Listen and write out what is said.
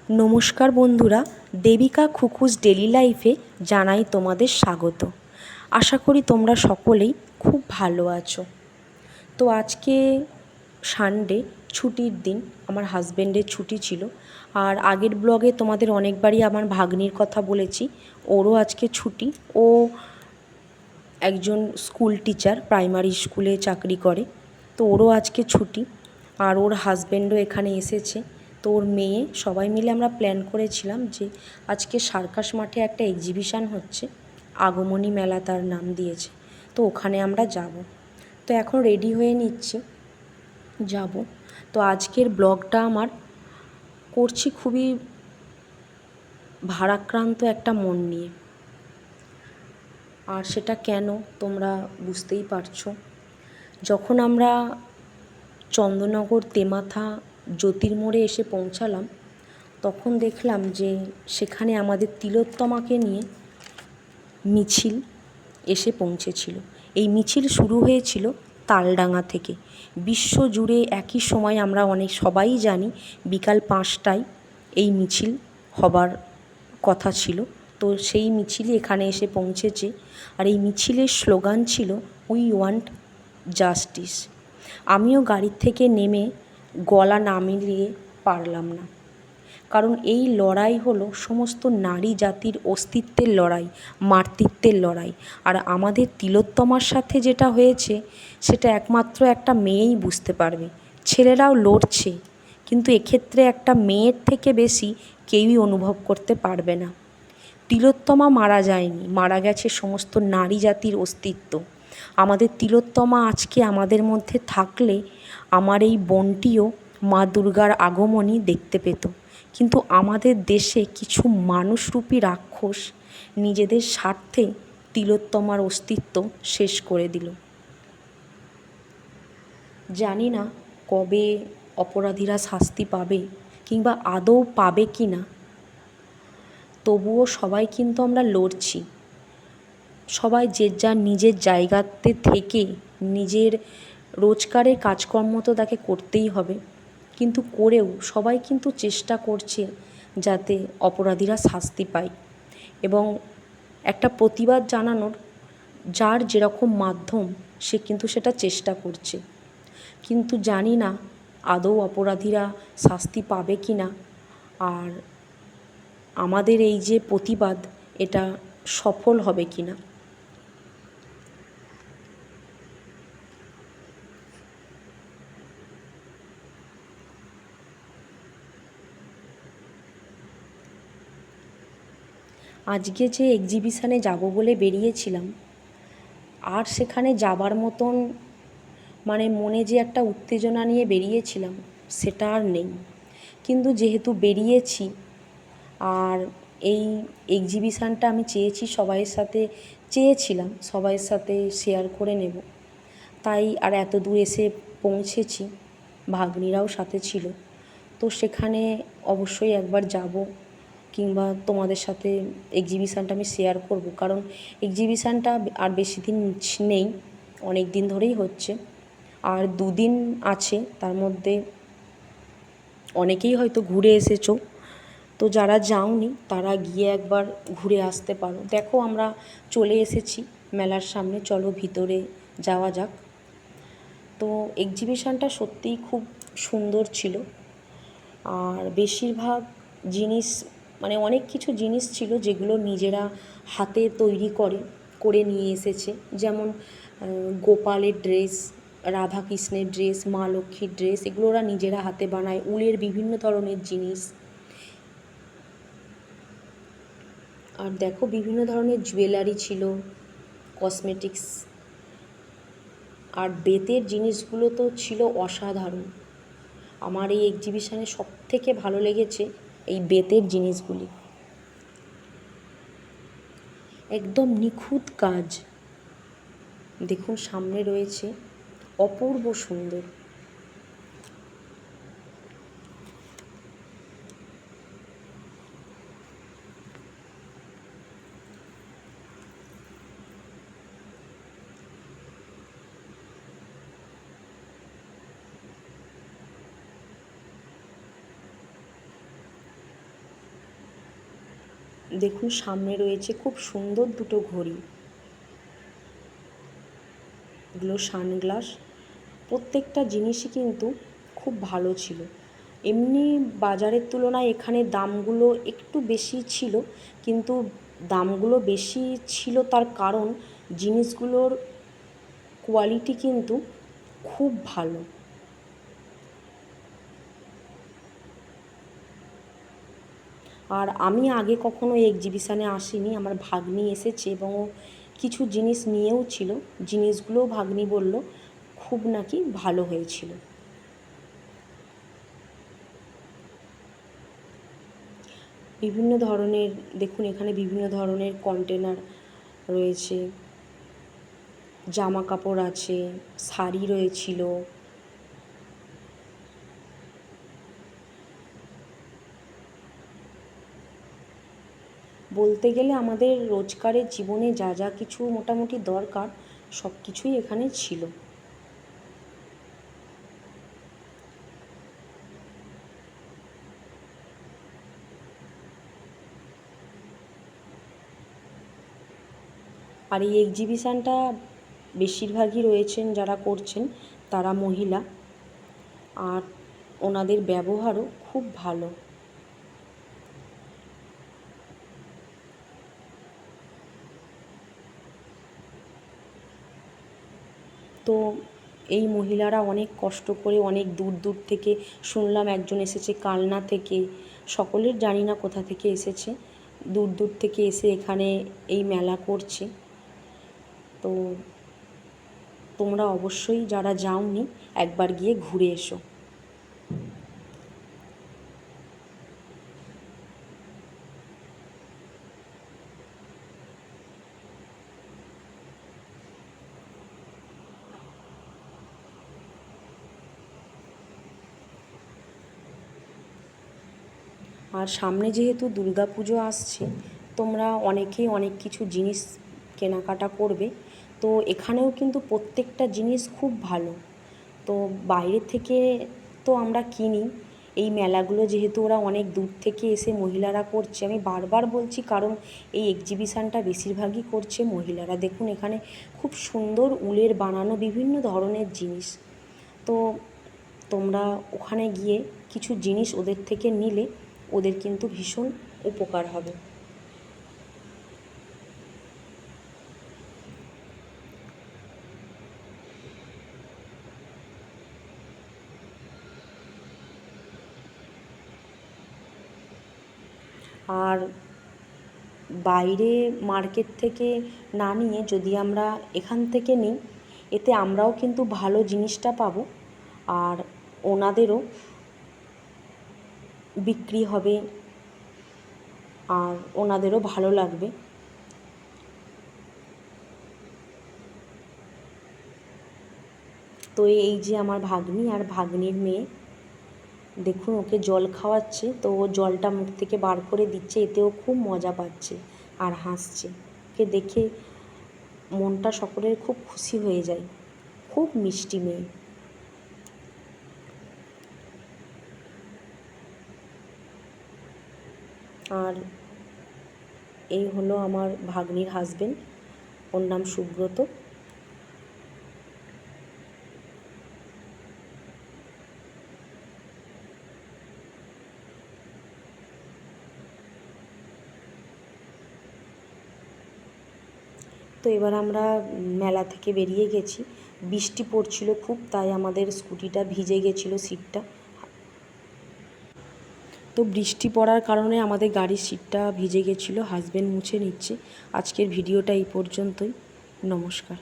নমস্কার বন্ধুরা, দেবিকা খুকুস ডেলি লাইফে জানাই তোমাদের স্বাগত। আশা করি তোমরা সকলেই খুব ভালো আছো। তো আজকে সানডে, ছুটির দিন, আমার হাজব্যান্ডের ছুটি ছিল। আর আগের ব্লগে তোমাদের অনেকবারই আমার ভাগ্নির কথা বলেছি, ওরও আজকে ছুটি। ও একজন স্কুল টিচার, প্রাইমারি স্কুলে চাকরি করে, তো ওরও আজকে ছুটি। আর ওর হাজব্যান্ডও এখানে এসেছে। তো ওর মেয়ে, সবাই মিলে আমরা প্ল্যান করেছিলাম যে আজকে সার্কাস মাঠে একটা এক্সিবিশান হচ্ছে, আগমনী মেলা তার নাম দিয়েছে, তো ওখানে আমরা যাব। তো এখন রেডি হয়ে নিচ্ছি, যাব। তো আজকের ব্লগটা আমার করছি খুবই ভারাক্রান্ত একটা মন নিয়ে। আর সেটা কেন তোমরা বুঝতেই পারছো। যখন আমরা চন্দননগর তেমাথা জ্যোতির্মোড়ে এসে পৌঁছালাম, তখন দেখলাম যে সেখানে আমাদের তিলোত্তমাকে নিয়ে মিছিল এসে পৌঁছেছিল। এই মিছিল শুরু হয়েছিল তালডাঙা থেকে। বিশ্বজুড়ে একই সময় আমরা সবাই জানি বিকাল 5টায় এই মিছিল হবার কথা ছিল। তো সেই মিছিলই এখানে এসে পৌঁছেছে। আর এই মিছিলের স্লোগান ছিল উই ওয়ান্ট জাস্টিস। আমিও গাড়ির থেকে নেমে গলা নামিয়ে পারলাম না, কারণ এই লড়াই হলো সমস্ত নারী জাতির অস্তিত্বের লড়াই, মাতৃত্বের লড়াই। আর আমাদের তিলোত্তমার সাথে যেটা হয়েছে সেটা একমাত্র একটা মেয়েই বুঝতে পারবে। ছেলেরাও লড়ছে, কিন্তু এক্ষেত্রে একটা মেয়ের থেকে বেশি কেউই অনুভব করতে পারবে না। তিলোত্তমা মারা যায়নি, মারা গেছে সমস্ত নারী জাতির অস্তিত্ব। আমাদের তিলোত্তমা আজকে আমাদের মধ্যে থাকলে আমার এই বোনটিও মা দুর্গার আগমনী দেখতে পেত। কিন্তু আমাদের দেশে কিছু মানুষরূপী রাক্ষস নিজেদের স্বার্থে তিলোত্তমার অস্তিত্ব শেষ করে দিল। জানি না কবে অপরাধীরা শাস্তি পাবে, কিংবা আদৌ পাবে কি না। তবুও সবাই কিন্তু আমরা লড়ছি। সবাই যে যার নিজের জায়গাতে থেকে নিজের রোজগারের কাজকর্ম তো তাকে করতেই হবে, কিন্তু করেও সবাই কিন্তু চেষ্টা করছে যাতে অপরাধীরা শাস্তি পায়। এবং একটা প্রতিবাদ জানানোর যার যেরকম মাধ্যম, সে কিন্তু সেটা চেষ্টা করছে। কিন্তু জানি না আদৌ অপরাধীরা শাস্তি পাবে কি না, আর আমাদের এই যে প্রতিবাদ, এটা সফল হবে কি না। আজকে যে এক্সিবিশানে যাব বলে বেরিয়েছিলাম, আর সেখানে যাবার মতন মনে যে একটা উত্তেজনা নিয়ে বেরিয়েছিলাম, সেটা আর নেই। কিন্তু যেহেতু বেরিয়েছি, আর এই এক্সিবিশানটা আমি চেয়েছিলাম সবাইয়ের সাথে শেয়ার করে নেব, তাই আর এত দূর এসে পৌঁছেছি। ভাগ্নিরাও সাথে ছিল, তো সেখানে অবশ্যই একবার যাব, কিংবা তোমাদের সাথে এক্সিবিশানটা আমি শেয়ার করব। কারণ এক্সিবিশানটা আর বেশি দিন নেই, অনেক দিন ধরেই হচ্ছে। আর 2 দিন আছে, তার মধ্যে অনেকেই হয়তো ঘুরে এসেছো, তো যারা যাওনি তারা গিয়ে একবার ঘুরে আসতে পারো। দেখো আমরা চলে এসেছি মেলার সামনে, চলো ভিতরে যাওয়া যাক। তো এক্সিবিশানটা সত্যিই খুব সুন্দর ছিল। আর বেশিরভাগ জিনিস, অনেক কিছু জিনিস ছিল যেগুলো নিজেরা হাতে তৈরি করে নিয়ে এসেছে। যেমন গোপালের ড্রেস, রাধাকৃষ্ণের ড্রেস, মা লক্ষ্মীর ড্রেস, এগুলো ওরা নিজেরা হাতে বানায়। উলের বিভিন্ন ধরনের জিনিস, আর দেখো বিভিন্ন ধরনের জুয়েলারি ছিল, কসমেটিক্স। আর বেতের জিনিসগুলো তো ছিল অসাধারণ। আমার এই এক্সিবিশানে সবথেকে ভালো লেগেছে এই বেতের জিনিসগুলি। একদম নিখুঁত কাজ। দেখুন সামনে রয়েছে, অপূর্ব সুন্দর। দেখুন সামনে রয়েছে খুব সুন্দর দুটো ঘড়ি, এগুলো সানগ্লাস। প্রত্যেকটা জিনিসই কিন্তু খুব ভালো ছিল। এমনি বাজারের তুলনায় এখানে দামগুলো একটু বেশি ছিল, কিন্তু দামগুলো বেশি ছিল তার কারণ জিনিসগুলোর কোয়ালিটি কিন্তু খুব ভালো। আর আমি আগে কখনো এই এক্সিবিশানে আসিনি, আমার ভাগ্নি এসেছে এবং ও কিছু জিনিস নিয়েও ছিল। জিনিসগুলোও ভাগ্নি বলল খুব নাকি ভালো হয়েছিল। বিভিন্ন ধরনের দেখুন, এখানে বিভিন্ন ধরনের কন্টেনার রয়েছে, জামা কাপড় আছে, শাড়ি রয়েছিল। বলতে গেলে আমাদের রোজকারের জীবনে যা যা কিছু মোটামুটি দরকার সব কিছুই এখানে ছিল। আর এই এক্সিবিশানটা বেশিরভাগই রয়েছেন যারা করছেন তারা মহিলা, আর ওনাদের ব্যবহারও খুব ভালো। তো এই মহিলারা অনেক কষ্ট করে অনেক দূর দূর থেকে, শুনলাম একজন এসেছে কালনা থেকে, সকলের জানি না কোথা থেকে এসেছে, দূর দূর থেকে এসে এখানে এই মেলা করছে। তো তোমরা অবশ্যই যারা যাওনি একবার গিয়ে ঘুরে এসো। আর সামনে যেহেতু দুর্গা পুজো আসছে, তোমরা অনেকেই অনেক কিছু জিনিস কেনাকাটা করবে। তো এখানেও কিন্তু প্রত্যেকটা জিনিস খুব ভালো। তো বাইরে থেকে তো আমরা কিনি, এই মেলাগুলো যেহেতু ওরা অনেক দূর থেকে এসে মহিলারা করছে, আমি বারবার বলছি কারণ এই এক্সিবিশানটা বেশিরভাগই করছে মহিলারা। দেখুন এখানে খুব সুন্দর উলের বানানো বিভিন্ন ধরনের জিনিস। তো তোমরা ওখানে গিয়ে কিছু জিনিস ওদের থেকে নিলে ওদের কিন্তু ভীষণ উপকার হবে। আর বাইরে মার্কেট থেকে না নিয়ে যদি আমরা এখান থেকে নিই, এতে আমরাও কিন্তু ভালো জিনিসটা পাবো, আর ওনাদেরও বিক্রি হবে, আর ওনাদেরও ভালো লাগবে। তো এই যে আমার ভাগ্নি আর ভাগ্নির মেয়ে, দেখুন ওকে জল খাওয়াচ্ছে, তো ও জলটা মুখ থেকে বার করে দিচ্ছে, এতেও খুব মজা পাচ্ছে আর হাসছে। ওকে দেখে মনটা সকলের খুব খুশি হয়ে যায়, খুব মিষ্টি মেয়ে। আর এই হলো আমার ভাগ্নির হাজবেন্ড, ওর নাম সুব্রত। তো এবার আমরা মেলা থেকে বেরিয়ে গেছি, বৃষ্টি পড়ছিল খুব, তাই আমাদের স্কুটিটা ভিজে গেছিলো সিটটা। তো বৃষ্টি পড়ার কারণে আমাদের গাড়ির সিটটা ভিজে গেছিলো, হাজবেন্ড মুছে নিচ্ছে। আজকের ভিডিওটা এই পর্যন্তই, নমস্কার।